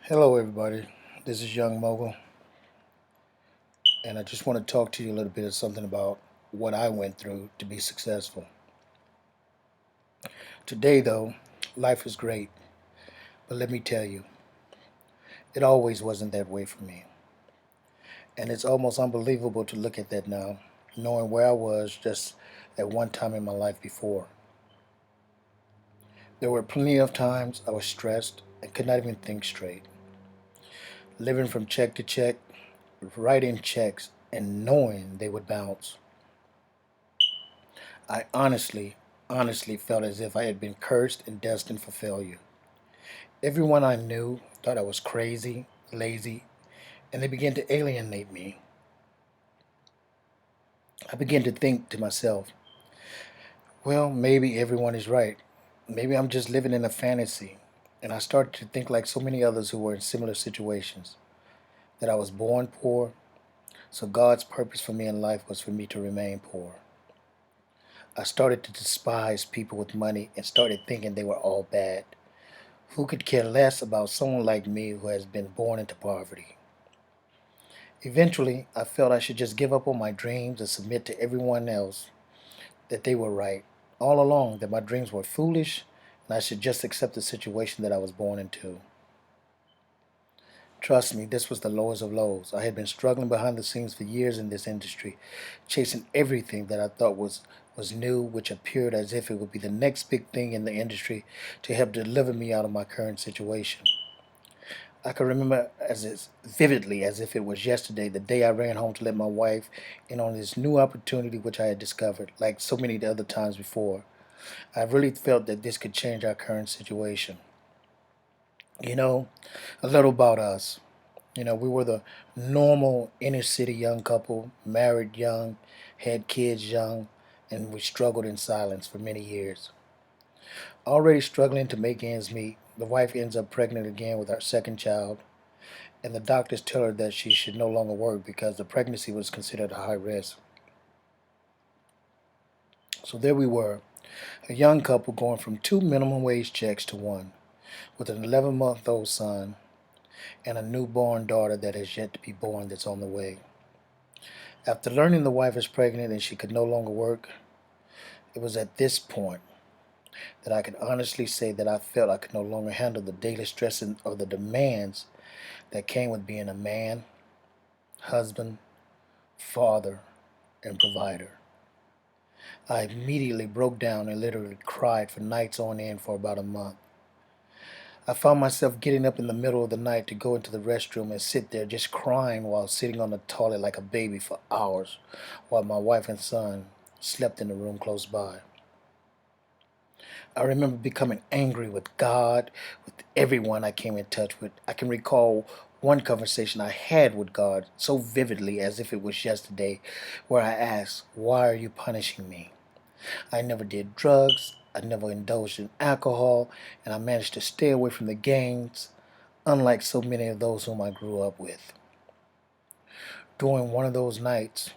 Hello, everybody. This is Young Mogul, and I just want to talk to you a little bit of something about what I went through to be successful. Today, though, life is great, but let me tell you, it always wasn't that way for me. And it's almost unbelievable to look at that now, knowing where I was just at one time in my life before. There were plenty of times I was stressed and could not even think straight, living from check to check, writing checks, and knowing they would bounce. I honestly felt as if I had been cursed and destined for failure. Everyone I knew thought I was crazy, lazy, and they began to alienate me. I began to think to myself, well, maybe everyone is right. Maybe I'm just living in a fantasy. And I started to think like so many others who were in similar situations, that I was born poor, so God's purpose for me in life was for me to remain poor. I started to despise people with money and started thinking they were all bad. Who could care less about someone like me who has been born into poverty? Eventually, I felt I should just give up on my dreams and submit to everyone else that they were right, all along that my dreams were foolish and I should just accept the situation that I was born into. Trust me, this was the lowest of lows. I had been struggling behind the scenes for years in this industry, chasing everything that I thought was new, which appeared as if it would be the next big thing in the industry to help deliver me out of my current situation. I can remember vividly as if it was yesterday, the day I ran home to let my wife in on this new opportunity which I had discovered, like so many other times before. I really felt that this could change our current situation. You know, a little about us. We were the normal inner city young couple, married young, had kids young, and we struggled in silence for many years. Already struggling to make ends meet, the wife ends up pregnant again with our second child, and the doctors tell her that she should no longer work because the pregnancy was considered a high risk. So there we were, a young couple going from two minimum wage checks to one, with an 11-month-old son and a newborn daughter that has yet to be born that's on the way. After learning the wife is pregnant and she could no longer work, it was at this point that I could honestly say that I felt I could no longer handle the daily stress of the demands that came with being a man, husband, father, and provider. I immediately broke down and literally cried for nights on end for about a month. I found myself getting up in the middle of the night to go into the restroom and sit there just crying while sitting on the toilet like a baby for hours while my wife and son slept in the room close by. I remember becoming angry with God, with everyone I came in touch with. I can recall one conversation I had with God so vividly as if it was yesterday, where I asked, "Why are you punishing me? I never did drugs, I never indulged in alcohol, and I managed to stay away from the gangs, unlike so many of those whom I grew up with." During one of those nights,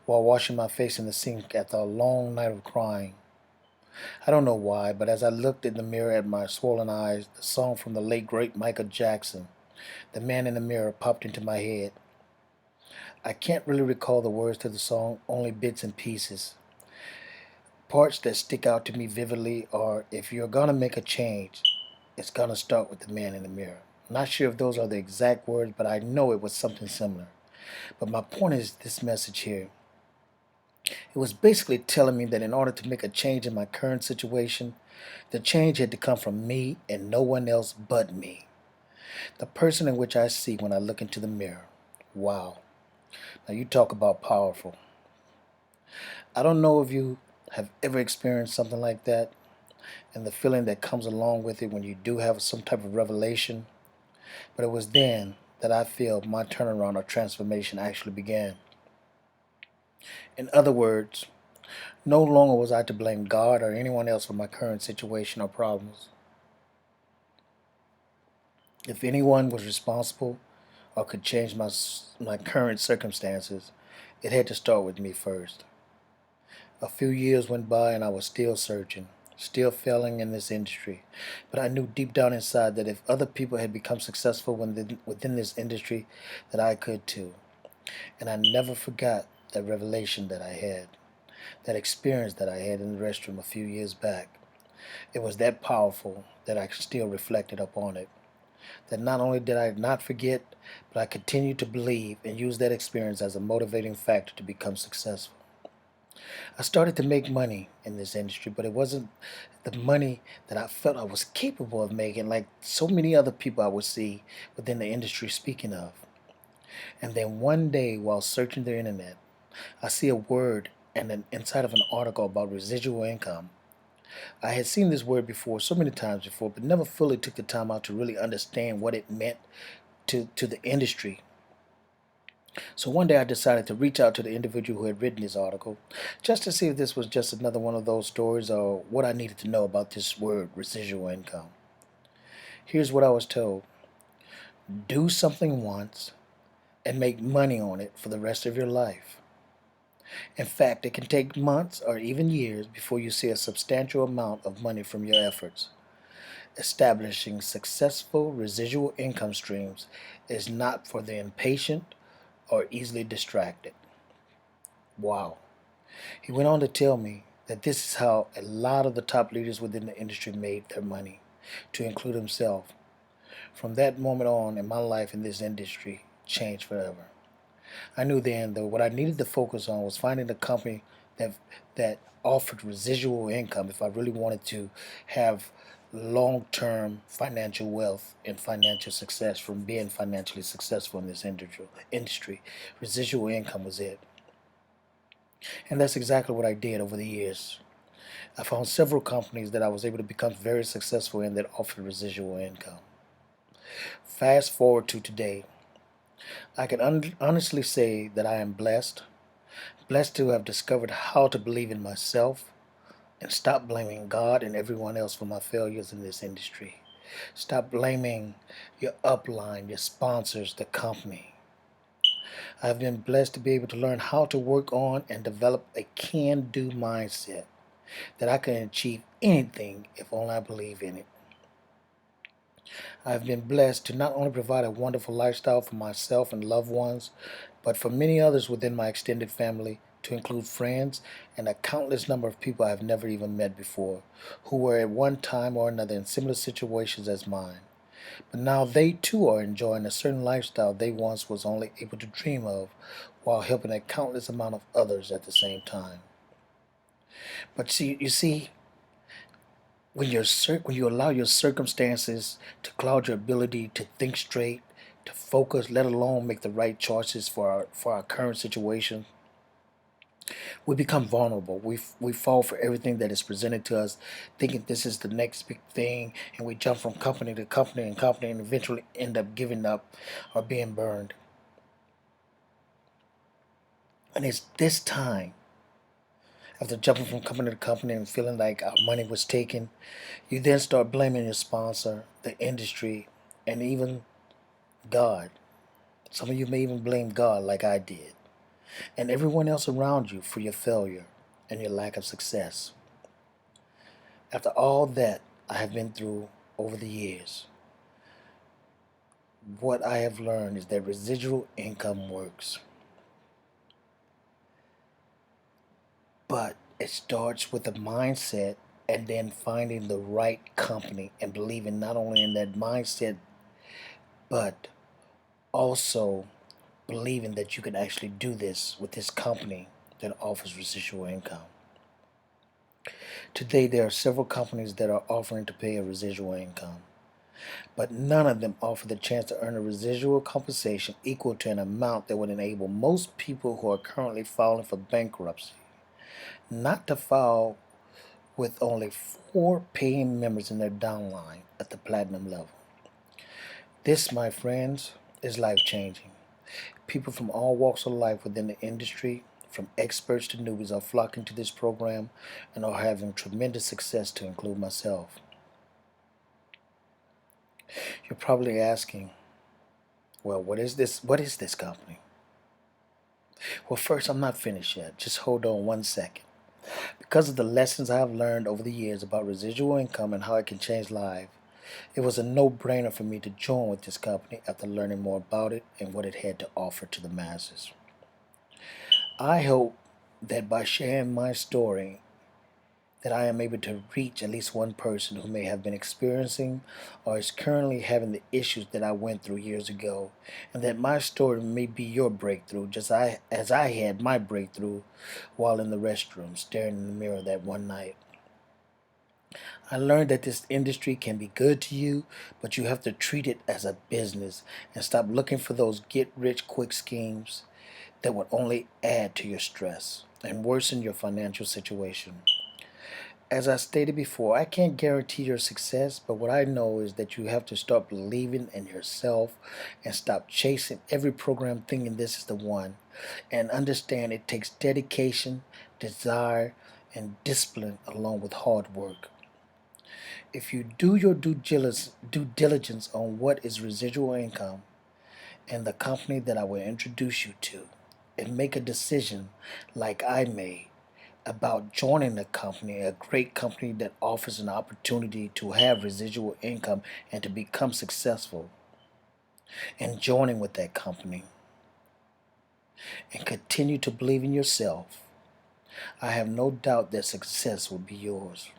while washing my face in the sink after a long night of crying, I don't know why, but as I looked in the mirror at my swollen eyes, the song from the late great Michael Jackson, "The Man in the Mirror," popped into my head. I can't really recall the words to the song, only bits and pieces. Parts that stick out to me vividly are, "If you're gonna make a change, it's gonna start with the man in the mirror." Not sure if those are the exact words, but I know it was something similar. But my point is this message here. It was basically telling me that in order to make a change in my current situation, the change had to come from me and no one else but me. The person in which I see when I look into the mirror. Wow. Now you talk about powerful. I don't know if you have ever experienced something like that and the feeling that comes along with it when you do have some type of revelation, but it was then that I feel my turnaround or transformation actually began. In other words, no longer was I to blame God or anyone else for my current situation or problems. If anyone was responsible or could change my current circumstances, it had to start with me first. A few years went by and I was still searching, still failing in this industry, but I knew deep down inside that if other people had become successful within this industry, that I could too. And I never forgot that revelation that I had, that experience that I had in the restroom a few years back. It was that powerful that I still reflected upon it. That not only did I not forget, but I continued to believe and use that experience as a motivating factor to become successful. I started to make money in this industry, but it wasn't the money that I felt I was capable of making, like so many other people I would see within the industry speaking of. And then one day, while searching the internet, I see a word and inside of an article about residual income. I had seen this word before, so many times before, but never fully took the time out to really understand what it meant to the industry. So one day I decided to reach out to the individual who had written this article just to see if this was just another one of those stories or what I needed to know about this word, residual income. Here's what I was told: do something once and make money on it for the rest of your life. In fact, it can take months or even years before you see a substantial amount of money from your efforts. Establishing successful residual income streams is not for the impatient or easily distracted. Wow. He went on to tell me that this is how a lot of the top leaders within the industry made their money, to include himself. From that moment on, in my life in this industry changed forever. I knew then that what I needed to focus on was finding a company that that offered residual income if I really wanted to have long-term financial wealth and financial success from being financially successful in this industry. Residual income was it. And that's exactly what I did over the years. I found several companies that I was able to become very successful in that offered residual income. Fast forward to today, I can honestly say that I am blessed to have discovered how to believe in myself and stop blaming God and everyone else for my failures in this industry. Stop blaming your upline, your sponsors, the company. I have been blessed to be able to learn how to work on and develop a can-do mindset that I can achieve anything if only I believe in it. I have been blessed to not only provide a wonderful lifestyle for myself and loved ones, but for many others within my extended family, to include friends and a countless number of people I have never even met before, who were at one time or another in similar situations as mine. But now they too are enjoying a certain lifestyle they once was only able to dream of, while helping a countless amount of others at the same time. But see, you see, when you allow your circumstances to cloud your ability to think straight, to focus, let alone make the right choices for our current situation, we become vulnerable. We fall for everything that is presented to us, thinking this is the next big thing, and we jump from company to company, and eventually end up giving up or being burned. And it's this time, after jumping from company to company and feeling like our money was taken, you then start blaming your sponsor, the industry, and even God. Some of you may even blame God like I did, and everyone else around you for your failure and your lack of success. After all that I have been through over the years, what I have learned is that residual income works. But it starts with a mindset and then finding the right company and believing not only in that mindset, but also believing that you can actually do this with this company that offers residual income. Today, there are several companies that are offering to pay a residual income, but none of them offer the chance to earn a residual compensation equal to an amount that would enable most people who are currently filing for bankruptcy not to file with only 4 paying members in their downline at the platinum level. This, my friends, is life-changing. People from all walks of life within the industry, from experts to newbies, are flocking to this program and are having tremendous success, to include myself. You're probably asking, well, what is this? What is this company? Well, first, I'm not finished yet. Just hold on one second. Because of the lessons I have learned over the years about residual income and how it can change lives, it was a no-brainer for me to join with this company after learning more about it and what it had to offer to the masses. I hope that by sharing my story that I am able to reach at least one person who may have been experiencing or is currently having the issues that I went through years ago, and that my story may be your breakthrough, as I had my breakthrough while in the restroom staring in the mirror that one night. I learned that this industry can be good to you, but you have to treat it as a business and stop looking for those get-rich-quick schemes that would only add to your stress and worsen your financial situation. As I stated before, I can't guarantee your success, but what I know is that you have to start believing in yourself and stop chasing every program thinking this is the one, and understand it takes dedication, desire, and discipline along with hard work. If you do your due diligence on what is residual income and the company that I will introduce you to, and make a decision like I made about joining a company, a great company that offers an opportunity to have residual income and to become successful, and joining with that company and continue to believe in yourself, I have no doubt that success will be yours.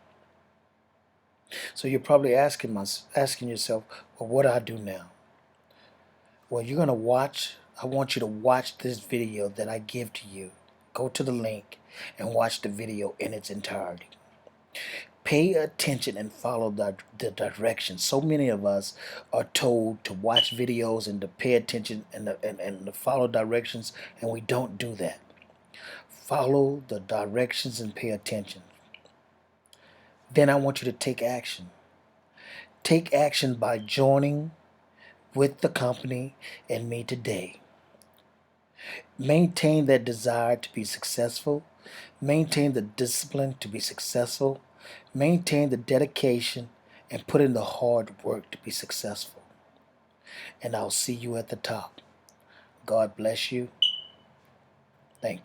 So you're probably asking yourself, well, what do I do now? Well, you're going to watch, I want you to watch this video that I give to you. Go to the link and watch the video in its entirety. Pay attention and follow the directions. So many of us are told to watch videos and to pay attention and to follow directions, and we don't do that. Follow the directions and pay attention. Then I want you to take action. Take action by joining with the company and me today. Maintain that desire to be successful. Maintain the discipline to be successful. Maintain the dedication and put in the hard work to be successful. And I'll see you at the top. God bless you. Thank you.